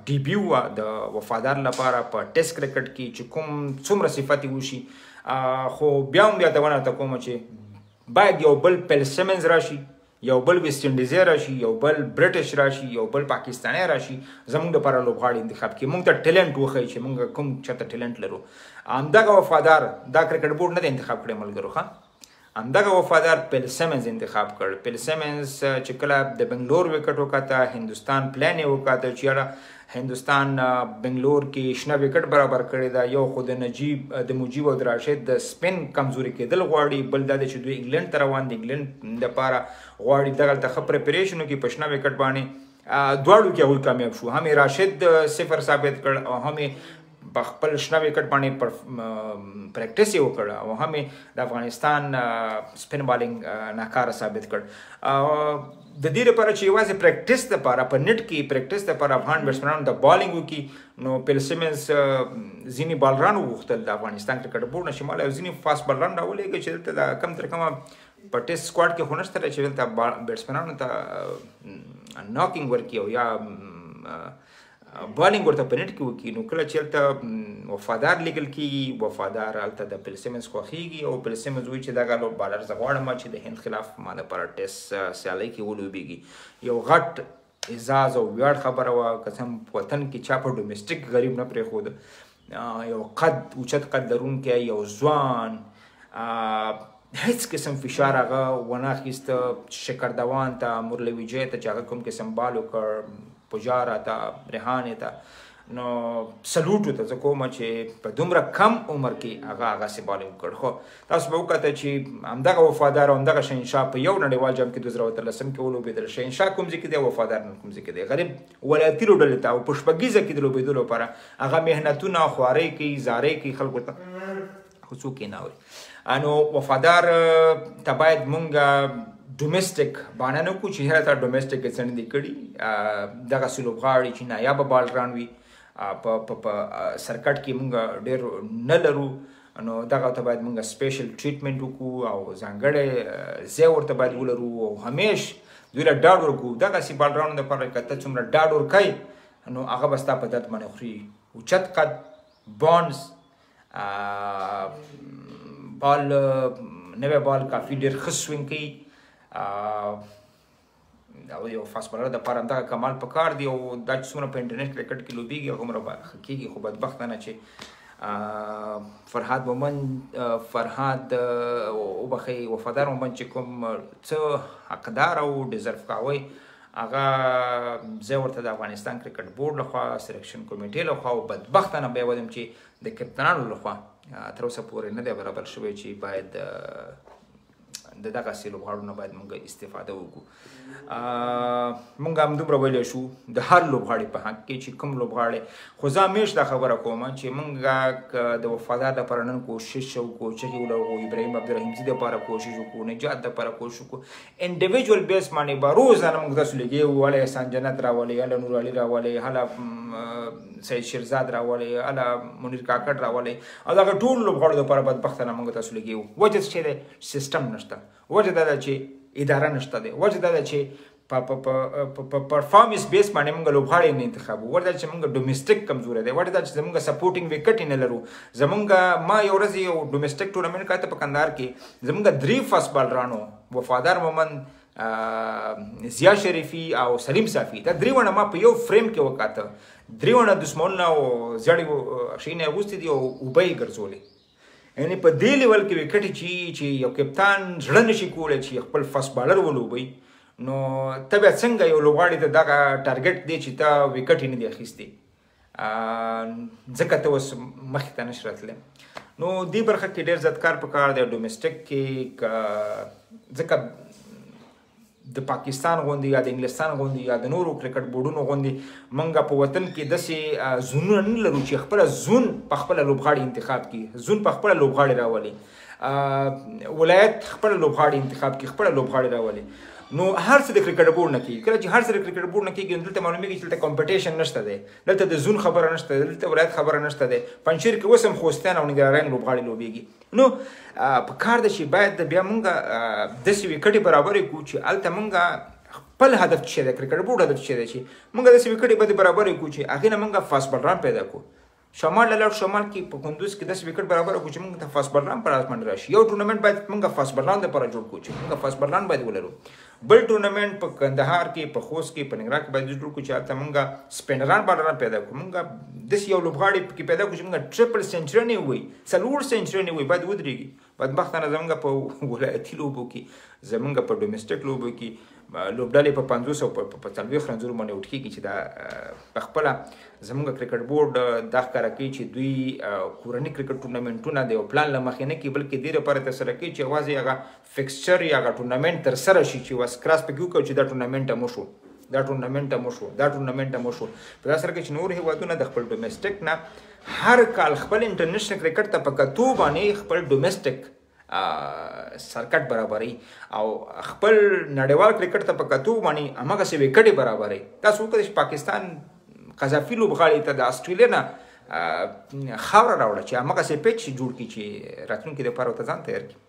ډیبیو د وفادار لپاره په ټیسټ کرکټ کې چې کوم څومره صفتې وشي. خو بیا هم یادونه ته کوم چې باید یو بل پیل سیمنز راشي، یو بل ویسټ انډیزی راشي، یو بل برټش راشي، یو بل پاکستانی راشي، زموږ دپاره لوبغاړي انتخاب کړي. موږ ته ټیلنټ وښیي چې موږ کوم چېرته ټیلنټ لرو. همدغه وفادار دا کرکټ بورډ نه دی انتخاب کړی ملګرو، ښه همدغه وفادار پیل سیمنز انتخاب کړ. پیل سیمنز چې کله د بنګلور وکټ وکاته، هندوستان پلان یې وکاته چې یاره هندوستان بنګلور کې شنه وکټ برابر کړی دا. یو خو د مجیب او د راشد د سپین کمزوري کېدل غواړي، بل دا چې دوی انګلند ته روان دي، انګلند دپاره غواړي دغلته ښه پریپریشن وکړي په شنه وکټ باندې. دواړو کې هغوی کامیاب شو، هم راشد 0 ثابت کړ او هم په خپل شنه وکټ باندې پریکټس یې وکړ او هم د افغانستان سپین بالینګ ناکاره ثابت کړ. د دې لپاره چې یوازې پریکټس دپاره په نیټ کې پریکټس دپاره افغان بیټسمنانو د بالینګ وکړي، نو پیل سیمنز ځینې بالران وغوښتل د افغانستان کرکټ بورډ نه شمال او ځینې فاست بالران راولېږه چې دلته د کم تر کمه په ټیسټ سکواډ کې خو نشته چې دلته بیټسمنانو ته ناکینګ ورکړي او یا بالینګ ورته په نت کې وکړي نو کله چې هلته وفادار لیکل کېږي وفادار هلته د پیل سیمنز خوښېږي او پیل سیمنز وایي چې دغه لوبغاړی زه غواړم چې د هند خلاف ما دپاره ټیسټ سیالۍ کې ولوبېږي یو غټ اعزاز او ویاړ خبره وه که څه هم په وطن کې چا په ډومسټک غریب نه پرېښود یو قد اوچت قد لرونکی یو ځوان هیڅ قسم فشار هغه ونه اخیسته شکردوان ته مرلی ویجی ته چې هغه کوم قسم بال وکړ پجارا ته ریحانې ته نو سلوټ ورته زه کوم چې په دومره کم عمر کې هغه هغسې بالینګ وکړ خو تاسو به وکته چې همدغه وفادار او همدغه شهنشاه په یو نړیوال جام کې 2013 کې ولوبېدل شهنشاه کوم ځای کې دی وفادار کوم ځای کې دی غریب ولایتي لوبډلې ته او په شپږیزه کې د لوبېدلو لپاره هغه محنتونه خوارۍ کوي زارۍ کوي خلکو ته خو څوک یې نه اوري نو وفادار ته باید مونږ ډومسټک باندې نه کو چې هر تا ډومسټک کې څنډه دی کړي دغه لوبغاړي چې نایابه بالران وي په سرکټ کې مونږ ډېر نه لرو نو دغه ته باید مونږ سپیشل ټریټمنټ وکړو او ځانګړی ځای ورته باید ولرو او همیش دوی له ډاډ ورکړو دغسې بالرانو دپاره که ته څومره ډاډ ورکوي نو هغه به ستا په درد باندې خوري اوچت قد بانز بال نوی بال کافي ډېر ښه سوینګ کوي او یو فاست بالر دپاره همدغه کمال پکار دی او دا چې څومره په انټرنیټ کرکټ کې لوبېږي هغومره ښه کېږي خو بدبختانه چې فرهاد وبخښئ وفادار مومند چې کوم څه حقدار او ډیزرف کاوی هغه زه ورته د افغانستان کرکټ بورډ لخوا سلیکشن کمیټې لخوا او بدبختانه بیا وایم چې د کپتانانو لخوا تر اوسه پورې نه دی برابر شوی چې باید د دغسې لوبغاړو نه باید موږ استفاده وکړو موږ همدومره ویلی شو د هر لوبغاړي په حق کې چې کوم لوبغاړی خو زه همیش دا خبره کوم چې موږ د وفادار دپاره نن کوشش وکړو چغې ولګو ابراهیم عبدالرحیمزي دپاره کوشش وکړو نجات دپاره کوشش وکړو انډیویجول بیس باندې به روزانه موږ داسې لګېږو هله احسان جنت راولئ هله نور علي راولئ هله سید شیرزاد راولئ هله منیر کاکړ راولئ او دغه ټولو لوبغاړو دپاره بدبختانه موږ تاسو لګېږو وجه څه دی سیسټم نشته وجه دا ده چې اداره نشته دی وجه دا ده چې په پرفارمنس بیس باندې موږ لوبغاړي نه انتخابو وجه دا چې موږ ډومسټک کمزوری دی وجه دا چې زموږ سپورټینګ وکټ نه لرو زموږ ما یو ورځ یو ډومسټک ټورنمنټ کاته په کندهار کې زموږ درې فاست بالرانو وفادار مومند ضیا شریفي او سلیم صافي دا درېونه ما په یو فریم کې وکاته درېونه دسمالونه او زیړې شینې اغوستې دي او اوبه یې ګرځولې یعنی په دې لیول کې وکټ چې یو کپتان زړه نشي کولی چې خپل فاست بالر ولوبوي نو ته بیا څنګه یو لوبغاړي ته دغه ټارګټ دی چې ته وکټ یې نه دی اخیستی ځکه ته اوس مخکې ته نشي راتلی نو دې برخه کې ډېر زیات کار پکار دی ډومسټک کې ځکه د پاکستان غوندې یا د انګلستان غوندې یا د نورو کرکټ بورډونو غوندې موږ په وطن کې داسې زونونه نه لرو چې خپله زون په خپله لوبغاړي انتخاب کړي زون په خپله لوبغاړي راولي ولایت خپله لوبغاړي انتخاب کړي خپله لوبغاړي راولي نو هر څه د کرکټ بورډ نه کېږي کله چې هر څه د کرکټ بورډ نه کېږي نو دلته معلومېږي چې دلته کمپټیشن نشته دی دلته د زون خبره نشته دی دلته ولایت خبره نشته دی پنجشیر کې اوس هم خوستیان او نګرانیان لوبغاړي لوبېږي نو په کار ده چې باید بیا موږ داسې وکټې برابرې کړو چې هلته موږ خپل هدف څه دی کرکټ بورډ هدف څه دی چې موږ داسې وکټې باید برابرې کړو چې هغې نه موږ فاست بالران پیدا کړو شمال له لړ شمال کې په کندوز کې داسې وکټ برابر کړو چې موږ ته فاست بالران پر اسمان راشي یو ټورنمنټ باید موږ فاست بالران لپاره جوړ کړو چې موږ فاست بالران باید ولرو بل ټورنمنټ په کندهار کې په خوست کې په ننګرهار کې باید جوړ کړو چې هلته موږ سپینران بالران پیدا کړو موږ داسې یو لوبغاړی کې پیدا کړو چې موږ ټریپل سنچري نه ووایي 4 سنچري نه ووایي باید ودرېږي بدبختانه زموږ په ولایتي لوبو کې زموږ په ډومسټک لوبو کې لوبډلې په 500 او په 40 رنځونو باندې وټ کېږي چې دا په خپله زموږ کرکټ بورډ دا ښکاره کوي چې دوی کورني کرکټ ټورنمنټونه د یو پلان له مخې نه کوي بلکې دې لپاره ترسره کوي چې یوازې هغه فکسچر یا هغه ټورنمنټ ترسره شي چې بس کراس پکې وکړو چې دا ټورنمنټ هم وشو دا ټورنمنټ هم وشو دا ټورنمنټ هم وشو په داسې سره کې چې نور هېوادونه د خپل ډومسټک نه هر کال خپل انټرنیشنل کرکټ ته په کتو باندې خپل ډومسټک سرکټ برابري او خپل نړیوال کرکټ ته په کتو باندې هماغسې وکټې برابري تاسو وکړئ چې پاکستان قذافي لوبغاړي ته د اسټرالیا نه خاوره راوړه چې هماغسې پیچ جوړ کړي چې راتلونکي دپاره ورته ځان تیار کړي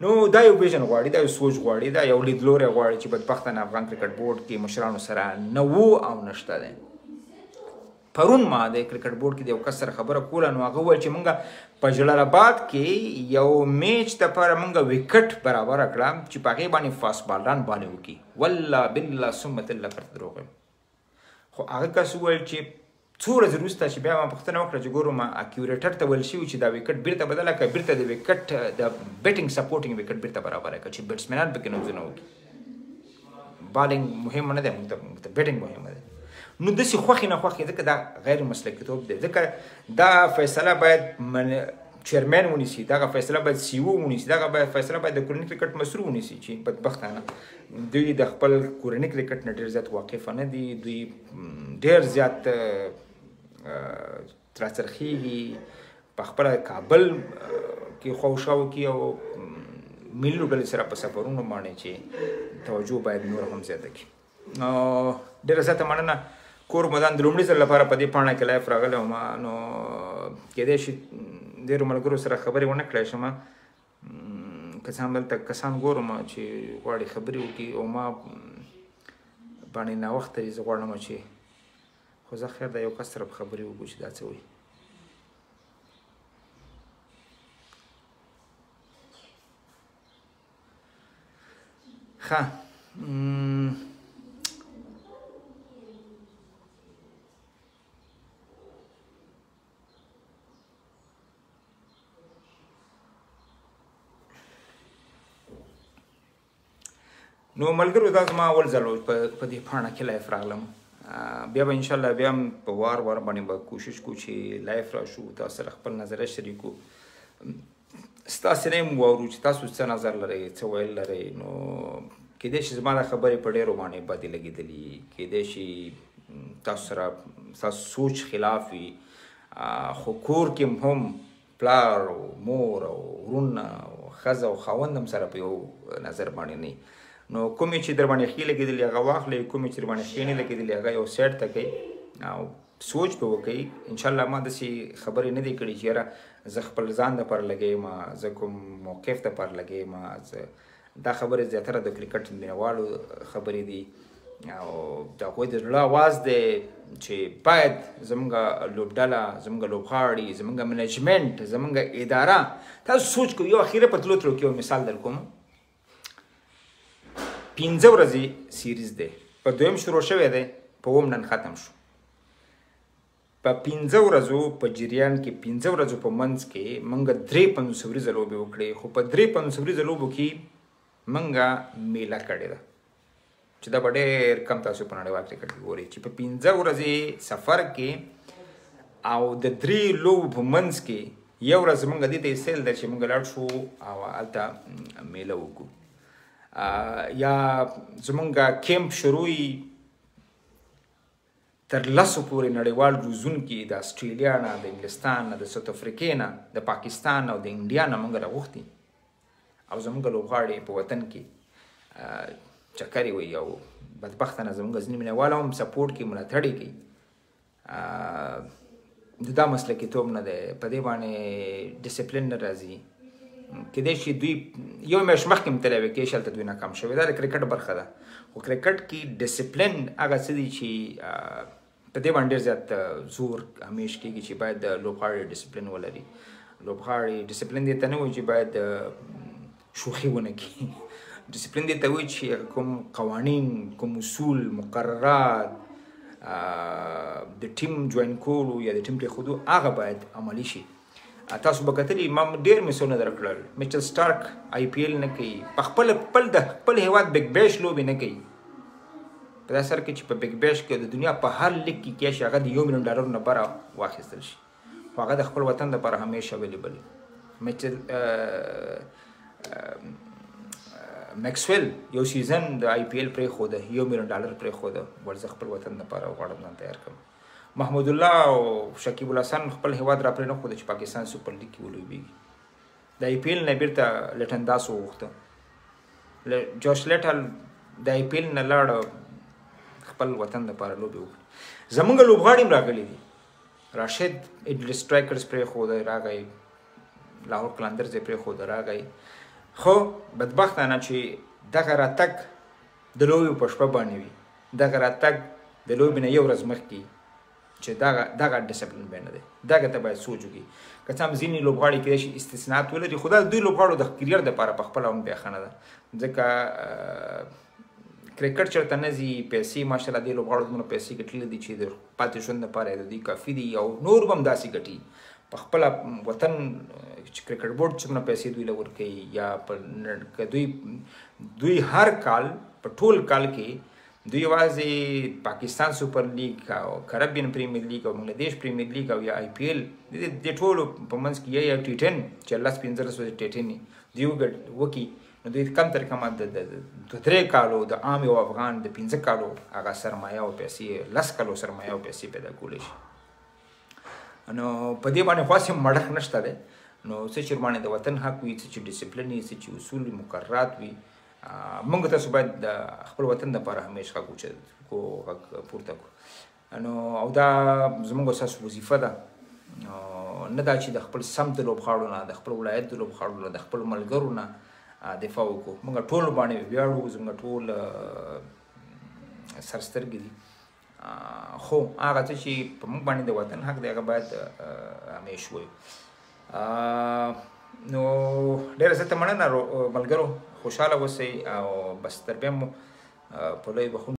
نو دا یو ویژن غواړي دا یو سوچ غواړي دا یو لیدلوری غواړي چې بدبختانه افغان کرکټ بورډ کې مشرانو سره نه وو او نشته دی پرون ما د کرکټ بورډ کې د یو کس سره خبره کوله نو هغه وویل چې موږ په جلال آباد کې یو میچ دپاره موږ وکټ برابره کړه چې په هغې باندې فاست بالران باندې وکړي والله بالله ثم تله پرته دروغ وایم خو هغه کس وویل چې څو ورځې وروسته چې بیا ما پوښتنه وکړه چې ګورو ما اکیوریټر ته ویل شوي چې دا وکټ بیرته بدله کړه بیرته د وکټ د بیټینګ سپورټینګ وکټ بیرته برابره کړه چې بیټسمینان پکې نومځونه وکړي بالینګ مهمه نه ده موږ ته بیټینګ مهمه ده نو داسې خوښې نه خوښې ځکه دا غیر مسلکیتوب دی ځکه دا فیصله باید چیرمین ونیسي دغه فیصله باید سی او ونیسي دغه فیصله باید د کورني کرکټ مسؤل ونیسي چې بدبختانه دوی د خپل کورني کرکټ نه ډېر زیات واقفه نه دي دوی ډېر زیات راڅرخېږي په خپله کابل کې خواوشاو کې او ملي لوبډلې سره په سفرونو باندې چې توجه باید نور هم زیاته کړي نو ډېره زیاته مننه کور مدان د لومړي ځل لپاره په دې پاڼه کې لایف راغلی وم نو کیدای شي ډېرو ملګرو سره خبرې ونه کړی شم که څه هم دلته کسان ګورم چې غواړي خبرې وکړي او ما باندې ناوخته زه غواړم چې خو زه خیر دا یو کس سره په خبرې وکړو چې دا څه وایي ښه نو ملګرو دا زما اول ځل په دې پاڼه کې لایف راغلم بیا به انشاءالله بیا هم په وار باندې به کوشش کوو چې لایف راشو تاسو سره خپل نظریه شریکو ستاسو نه هم واورو چې تاسو څه نظر لرئ څه ویل لرئ نو کیدای شي زما دا خبرې په ډېرو باندې بدې لګېدلي کیدای شي تاسو سره ستاسو سوچ خلاف وي خو کور کې هم پلار او مور او ورونه او ښځه او خاوند هم سره په یو نظر باندې نه نو کومې چې در باندې ښې لګېدلي هغه واخلئ کومې چې در باندې ښې نه لګېدلي هغه یو سایډ ته کوئ او سوچ به وکړئ انشاءالله ما داسې خبرې نه دی کړي چې یاره زه خپل ځان دپاره لګوم زه کوم موقف دپاره لګوم دا خبرې زیاتره د کرکټ مینهوالو خبرې دي او د هغوی د زړه اواز دی چې باید زموږ لوبډله زموږ لوبغاړي زموږ منیجمنټ زموږ اداره تاسو سوچ کوئ یو اخیره په تلو تلو کې یو مثال در کوم 15 ورځې سیریز دی په دویم شروع شوی دی په اووم نن ختم شو په 15 ورځو په جریان کې 15 ورځو په منځ کې موږ 53 ورځې لوبې وکړې خو په 53 ورځې لوبو کې موږ میله کړې ده چې دا به ډېر کم تاسو په نړیوال کرکټ کې ګورئ چې په 15 ورځې سفر کې او د 3 لوبو په منځ کې یو ورځ موږ دې ته ایستل ده چې موږ لاړ شو او هلته میله وکړو یا زمونږ کیمپ شروعي تر 10 پورې نړیوال روزونکي د استرالیا نه د انګلستان نه د ساوث افریقې نه د پاکستان او د انډیا نه موږ راغوښتي او زمونږ لوبغاړي په وطن کې چکرې وي او بدبختانه زمونږ ځینې مینهوال هم سپورټ کوي ملاتړ یې کوي دا مسلکیتوب نه دی په دې باندې ډسپلین نه راځي کیدای شي دوی یو میاشت مخکې هم تللی وي کیدای شي هلته دوی ناکام شوي دا د کرکټ برخه ده خو کرکټ کې ډسپلین هغه څه دي چې په دې باندې ډېر زیات زور همیش کېږي چې باید د لوبغاړي ډسپلین ولري لوبغاړي ډسپلین دې ته نه وایي چې باید شوخي ونه کړي ډسپلین دې ته وایي چې کوم قوانین کوم اصول مقررات د ټیم جوین کولو یا د ټیم پرېښودو هغه باید عملي شي تاسو به کتلي ما ډېر مثالونه درکړل میچل سټارک آی پی ایل نه کوي په د خپل هېواد بګ بیش لوبې نه کوي په داسې سره کې چې په بګ بیش کې د دنیا په هر لیګ کې کیدای شي هغه د $1 ملیون نه بره واخیستل شي خو هغه د خپل وطن دپاره همیشه اویلیبل میچل میکسویل یو سیزن د آی پی ایل پرېښوده $1 ملیون پرېښوده ورځه خپل وطن دپاره غواړم ځان تیار کړم محمود الله او شکیب الحسن خپل هېواد را پرې نه ښوده چې پاکستان سوپر لیګ کې ولوبېږي د آی پی ایل نه بیرته لټن داس وغوښته جوش لیټل د آی پی ایل نه لاړ خپل وطن دپاره لوبې وکړي زموږ لوبغاړي هم راغلي دي راشد ایډل سټرایکرز پرېښوده راغی لاهور قلندرز یې پرېښوده راغی خو بدبختانه چې دغه راتګ د لوبې په شپه باندې وي دغه راتګ د لوبې نه یو ورځ مخکې چې دغه ډیسپلین به نه دی دغه ته باید سوچ وکړي که څه هم ځینې لوبغاړي کېدای شي استثناات ولري خو دا دوی لوبغاړو د کریئر دپاره په خپله هم بیا ښه نه ده ځکه کرکټ چېرته نه ځي پیسې ماشاءالله دې لوبغاړو دومره پیسې ګټلې دي چې د پاتې ژوند دپاره د دوی کافي دي او نور به هم داسې ګټي په خپله وطن چې کرکټ بورډ څومره پیسې دوی له ورکوي یا که دوی هر کال په ټول کال کې دوی یوازې پاکستان سوپر لیګ او کربین پریمیر لیګ او بنګلادیش پریمیر لیګ او یا آی پی ایل د ټولو په منځ کې یا ټي10 چې 10-15 ټي10 دوی وکړي نو دوی کم تر کمه د 3 کالو د عام یو افغان د 15 کالو هغه سرمایه او پیسې 10 کالو سرمایه او پیسې پیدا کولی شي نو په دې باندې خاص مړښت نشته دی نو څه چې باندې د وطن حق وي څه چې ډیسپلین وي څه چې اصول مقررات وي موږ تاسو باید د خپل وطن دپاره همیشه غږ پورته کړو نو او دا زموږ ستاسو وظیفه ده نه دا چې د خپل سمت د لوبغاړو نه د خپل ولایت د لوبغاړو نه د خپل ملګرو نه دفاع وکړو موږ ټول باندې ویاړو زموږ ټول سرسترګې دي خو هغه څه چې په موږ باندې د وطن حق دی هغه باید همیشه وي نو ډېره زیاته مننه ملګرو خوشحاله اوسئ او بس تر بیا مو په لوی بخښنه